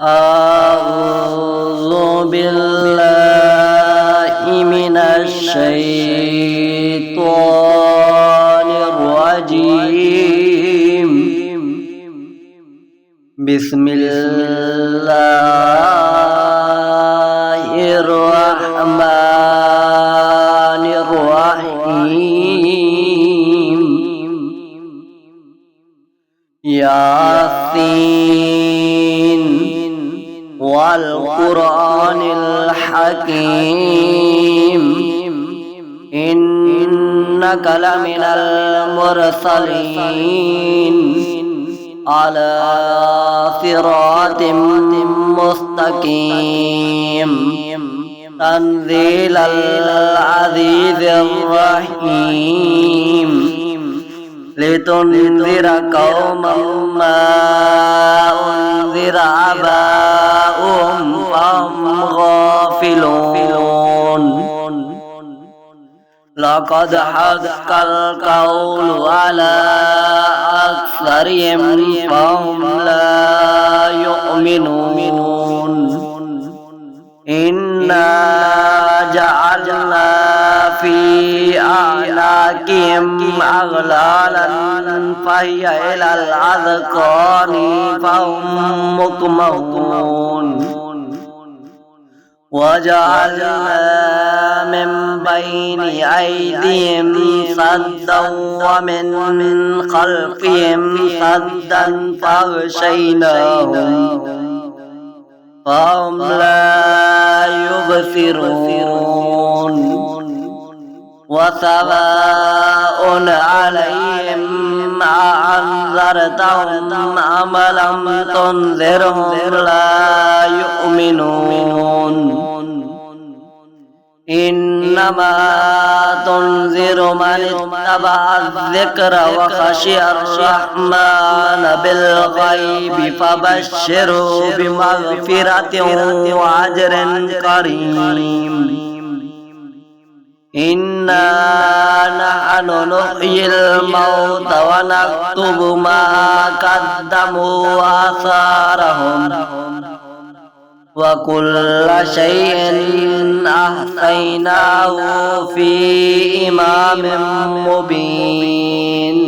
أعوذ بالله من الشيطان الرجيم. بسم الله الرحمن الرحيم. ياسين والقرآن الحكيم إنك لمن المرسلين على صراط مستقيم تنزيل العزيز الرحيم لتنذر قوما ما أنذر آباؤهم فهم غافلون. لقد حق القول على أكثرهم فهم لا يؤمنون. إنا جعلنا في أعناقهم أغلالا فهي إلى الأذقان فهم مقمحون. وجعلنا من بين أيديهم سدا ومن خلفهم سدا فأغشيناهم فهم لا يبصرون. وسواء عليهم أنذرتهم أم لم تنذرهم لا يؤمنون. إنما تنذر من اتبع الذكر وخشي الرحمن بالغيب فبشره بمغفرة وأجر كريم. إنا نحن نحيي الموت ونكتب ما قدموا وآثارهم وكل شيء أحصيناه في إمام مبين.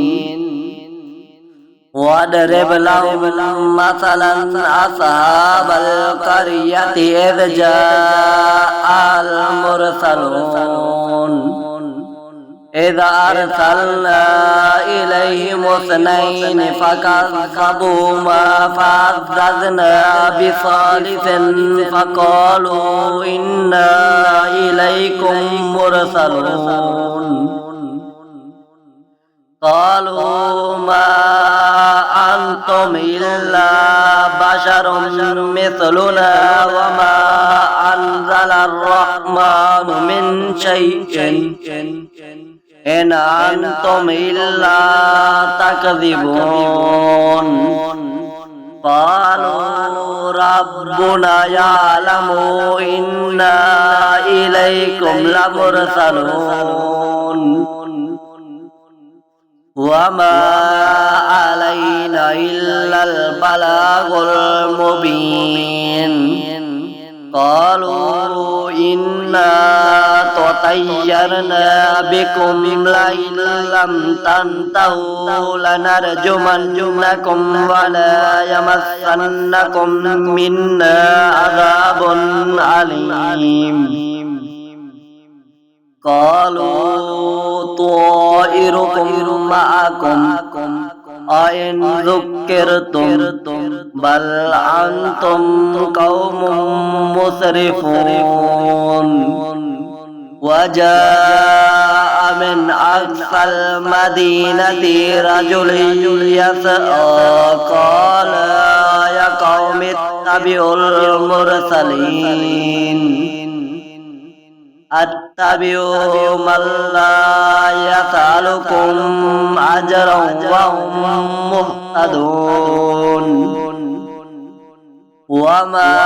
واضرب لهم مثلا أصحاب القرية إذ جاء المرسلون إذ أرسلنا إليهم اثنين فكذبوهما فعززنا بثالث فقالوا إنا إليكم مرسلون. قالوا ما أنتم إلا بشر مثلنا وما أنزل الرحمن من شيء إن أنتم إلا تكذبون. قالوا ربنا يعلم إنا إليكم لمرسلون وما علينا إلا البلاغ المبين. قالوا إنا تطيرنا بكم لئن لم تنتهوا لنرجمنكم ولا يمسنكم منا عذاب أليم. قالوا طائركم معكم أئن ذكرتم بل أنتم قوم مسرفون. وجاء من أقصى المدينة رجل يسعى قال يا قوم اتبعوا المرسلين أتبعوا من لا يسألكم أجرا وهم مهتدون. وما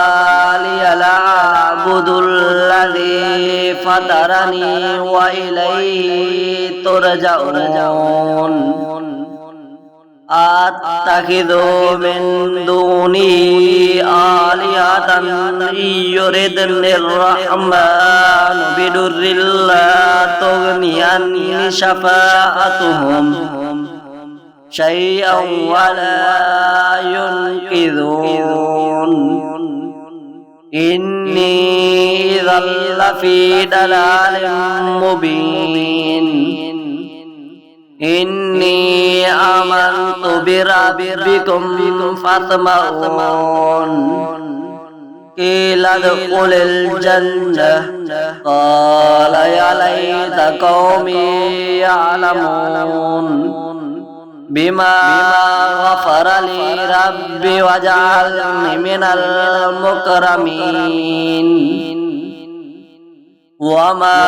لي لا أعبد الذي فطرني وإليه ترجعون. أتخذ من دونه يردن الرحمن بدر لا تغني عني شفاعتهم شيئا ولا ينقذون إني إذا لفي ضلال مبين إني آمنت بربكم فاسمعون قيل ادخل الجنة قال يا ليت قومي يعلمون بما غفر لي ربي وجعلني من المكرمين وما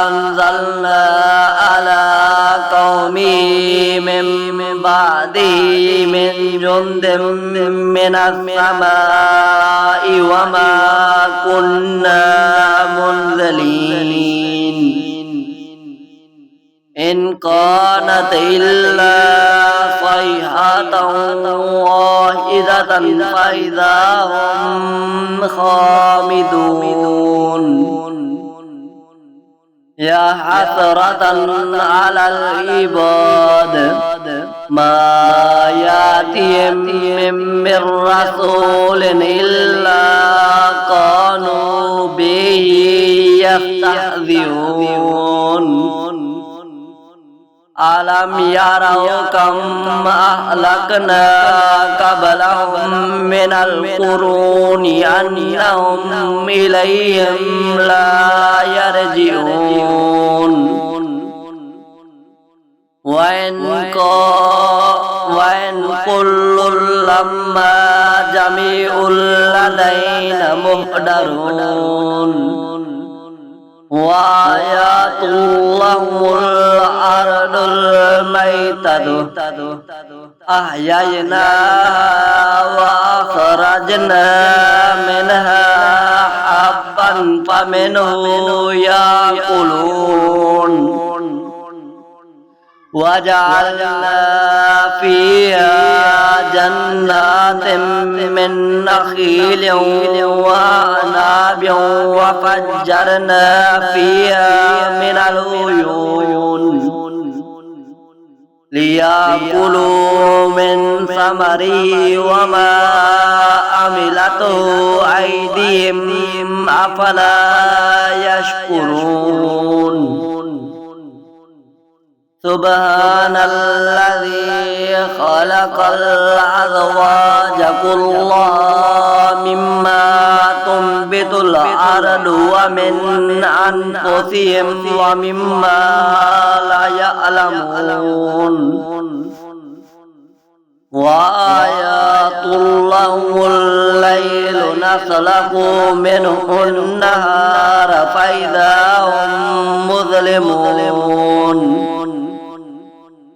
أنزلنا على قومي من بعدي من جند من السماء وما كنا منزلين إن كانت إلا صيحة واحدة فإذا هم خامدون يا حسرة على العباد ما يأتيهم من رسول إلا كانوا به يستهزئون ألم يروا كم أهلكنا قبلهم من القرون أنهم إليهم لا يرجعون وإن كل لما جميع لدينا محضرون وآيات لهم الأرض الميتة أحييناها وأخرجنا منها حبا فمنه يأكلون وجعلنا فيها جنات من نخيل وأعناب وفجرنا فيها من العيون ليأكلوا من ثمره وما عملته أيديهم أفلا يشكرون سبحان الذي خلق الأزواج كلها مما تنبت الأرض ومن أنفسهم ومما لا يعلمون وآيات لهم الليل نسلخ منه النهار فإذا هم مظلمون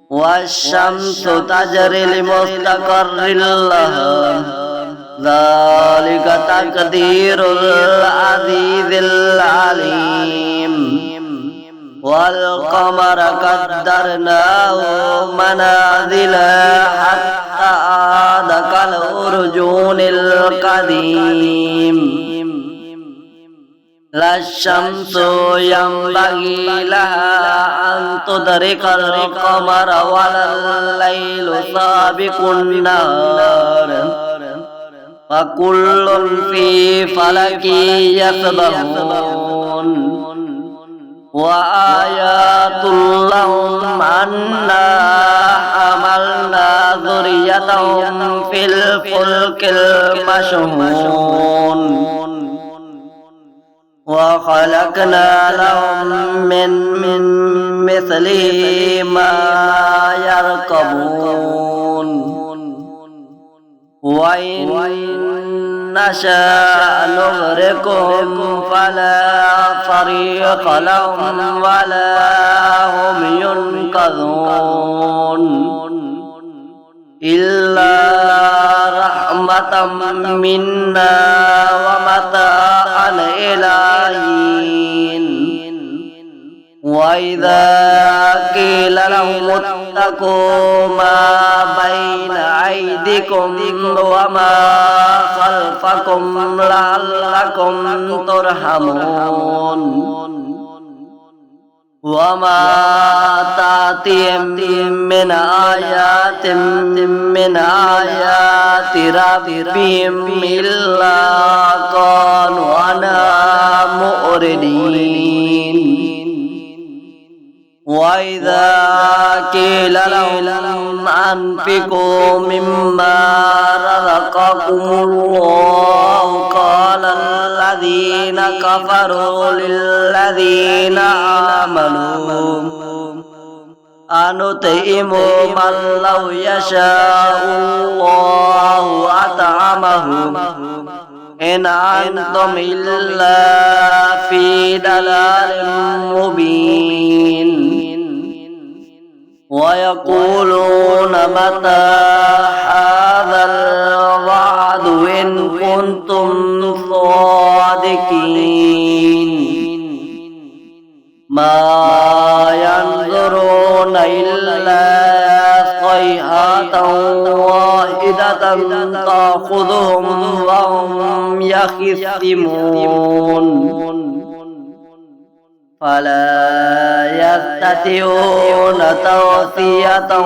والشمس تجري لمستقر لها ذلك تقدير العزيز العليم والقمر قدرناه منازل حتى عاد كالأرجون القديم لا الشمس ينبغي لها أن تدرك القمر ولا الليل سابق النهار فكل في فلك يسبحون وآيات لهم أنا حملنا ذريتهم في الفلك المشحون وخلقنا لهم من مثله ما يركبون وإن نشاء نغرقهم فلا طريق لهم ولا هم ينقذون إلا رحمة منا ومتاعا إلى حين وإذا قيل لهم اتقوا ما بين أيديكم وما خلفكم لعلكم ترحمون وما تأتيهم من آيات من آيات ربهم إلا كانوا عنها معرضين وإذا قيل لهم أنفقوا مما رزقكم الله قال الذين كفروا للذين آمنوا أنطعم من لو يشاء الله أطعمه إن أنتم إلا في ضلال مبين ويقولون متى هذا الوعد إن كنتم صادقين ما ينظرون إلا صيحة واحدة تأخذهم وهم يخصمون فلا يستطيعون توصية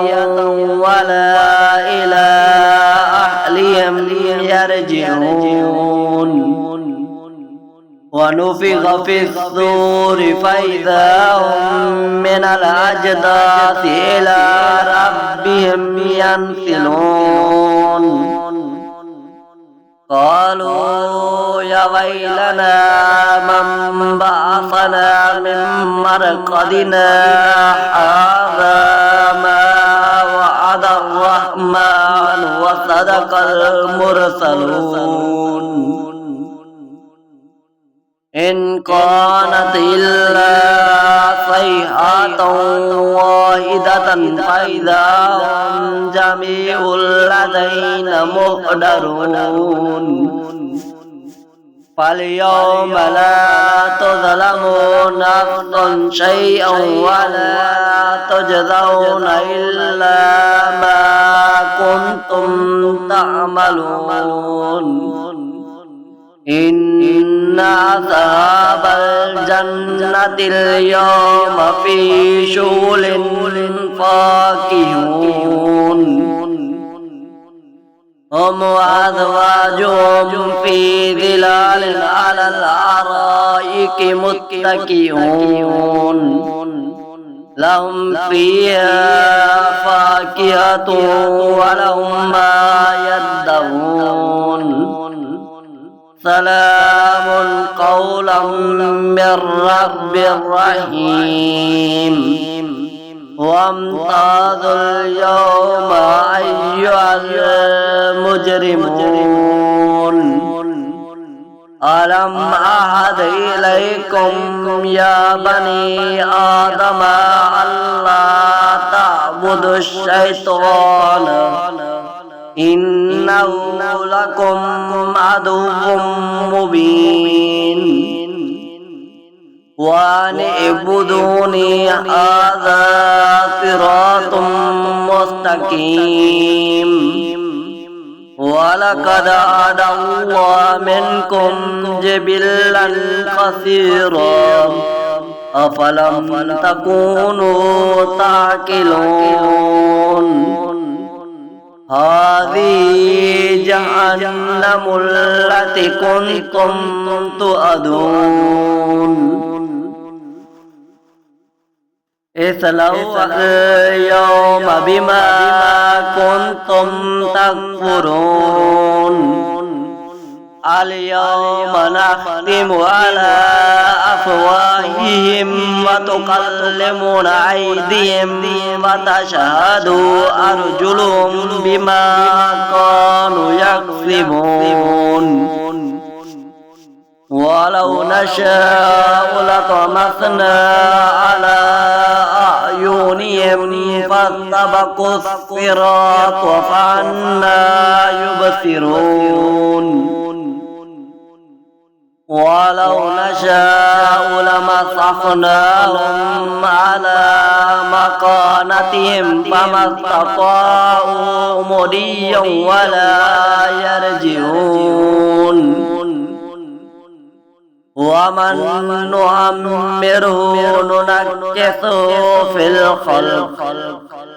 ولا إلى أهلهم يرجعون ونفخ في الصور فإذا هم من الأجداث إلى ربهم ينسلون قالوا يا ويلنا من بعثنا من مرقدنا هذا ما وعد الرحمن وصدق المرسلون إن كانت إلا صيحة واحدة فإذا هم جميع لدينا محضرون فاليوم لا تظلم نفس شيئا ولا تجزون إلا ما كنتم تعملون إن أصحاب الجنة اليوم في شغل فاكهون هم وأزواجهم في ظلال على الأرائك متكئون لهم فيها فاكهة ولهم ما يدعون سلام قولا من رب رحيم وامتازوا اليوم أيها المجرمون ألم أعهد إليكم يا بني آدم ألا تعبدوا الشيطان إنه لكم عدو مبين وأن اعبدوني هذا صراط مستقيم ولقد هدى الله منكم جبلا كثيرا أفلم تكونوا تعقلون هذه جهنم التي كنتم توعدون اصلوها اليوم بما كنتم تكفرون اليوم نختم على أفواههم وتكلمنا أيديهم وتشهد أرجلهم بما كانوا يكسبون ولو نشاء لطمسنا على أعينهم فاستبقوا الصراط فأنى يبصرون ولو نشاء لمسخناهم على مكانتهم فما استطاعوا مضيا ولا يرجعون ومن نعمره ننكثه في الخلق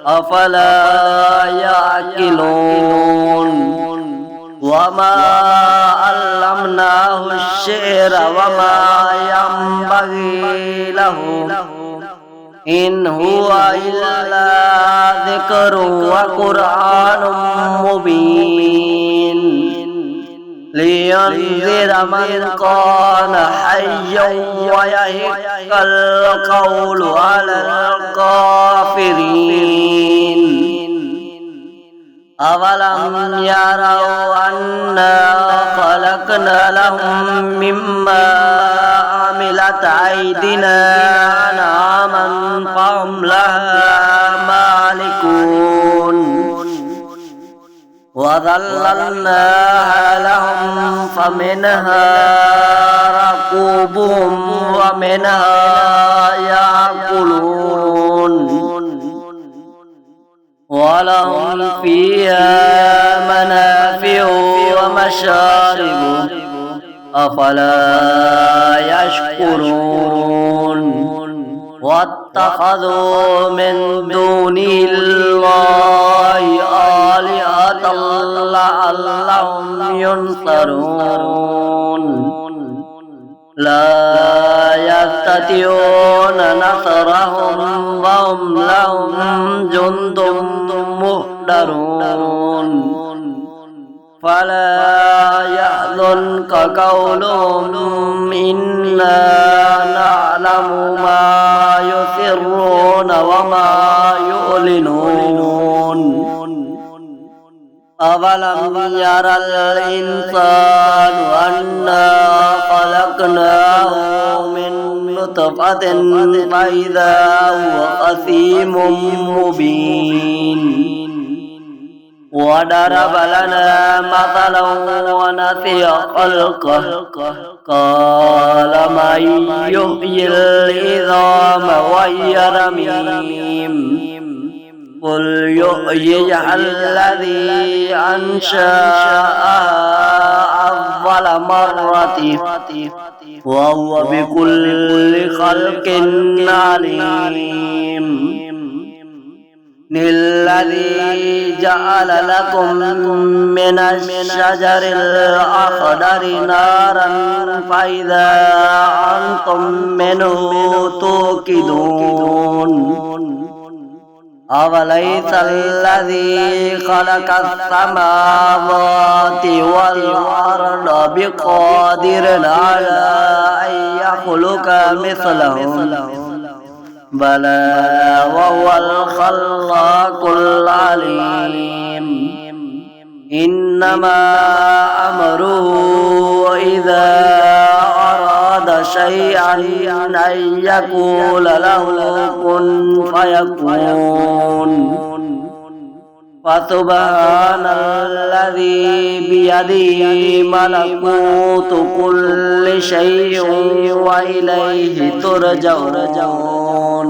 أفلا يعقلون وما علمناه الشعر وما ينبغي له إن هو إلا ذكر وقرآن مبين لينذر من كان حيا ويحق القول على الكافرين أولم يروا أنا خلقنا لهم مما عملت أيدينا أنعاما فهم لها مالكون وذللناها لهم فمنها ركوبهم ومنها يأكلون ولهم فيها منافع ومشارب أفلا يشكرون واتخذوا من دون الله آلهة لعلهم ينصرون لا يستطيعون نصرهم وهم لهم جند مهدرون فلا يحزنك قولهم إنا نعلم ما يسرون وما يعلنون أولم يرى الإنسان أنا خلقناه من نطفة فإذا هو خصيم مبين وضرب لنا مثلا ونسي خلقه قال من يحيي العظام وهي رميم قل يحييها الذي أنشأها أول مرة وهو بكل خلق عليم الذي جعل لكم من الشجر الأخضر نارا فإذا أنتم منه توقدون أوليس الذي خلق السماوات والأرض بقادر على أن يخلق مثلهم بلى وهو الخلاق العليم إنما أمره إذا أراد شيئا أن يقول له كن فيكون فسبحان الذي بيده ملكوت كل شيء وإليه ترجعون